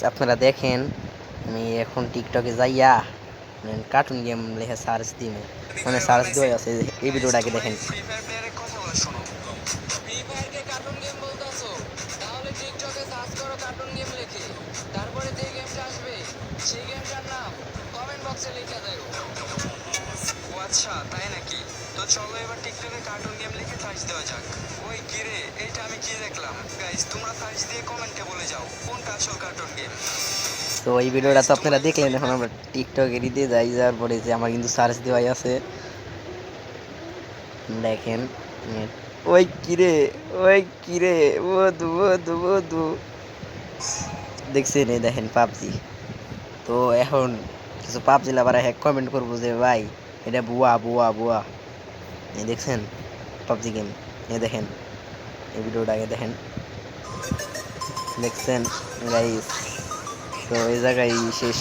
আপনারা দেখেন আমি এখন টিকটকে যাইয়া কার্টুন গেম লেখা সার্চ দিই মানে সার্চ দেওয়া আছে এই ভিডিওটাকে দেখেন। ফ্রি ফায়ার প্লেয়ারের কথা বলা শোনো। ফ্রি ফায়ারকে কার্টুন গেম বলতাছো? তাহলে টিকটকে সার্চ করো কার্টুন গেম লিখে। তারপরে যে গেমটা আসবে সেই গেমটার নাম কমেন্ট বক্সে লিখে দিও। ও আচ্ছা, তাই নাকি? তো চলো এবার টিকটকে কার্টুন গেম লিখে সার্চ দেওয়া যাক। ওই কি রে, এইটা আমি কি দেখলাম? গাইস তোমরা সার্চ দিয়ে কমেন্টে বলে যাও কোনটা আসল কার্টুন গেম। তো এই ভিডিওটা তো আপনারা দেখলেন, এখন আমরা টিকটকে দিতে যাই, যাওয়ার পরে যে আমার কিন্তু সার্চ দেওয়াই আছে দেখেন। ওই কিরে, ওই কিরে, বধু বধু বধু, দেখছেন? এই দেখেন পাবজি। তো এখন কিছু পাবজি লাভার হ্যাক কমেন্ট করবো যে ভাই এটা বুয়া বুয়া বুয়া। এই দেখছেন পাবজি গেম, এই দেখেন এই ভিডিওটাকে দেখেন, দেখছেন গাইস? তো এই জায়গায় শেষ।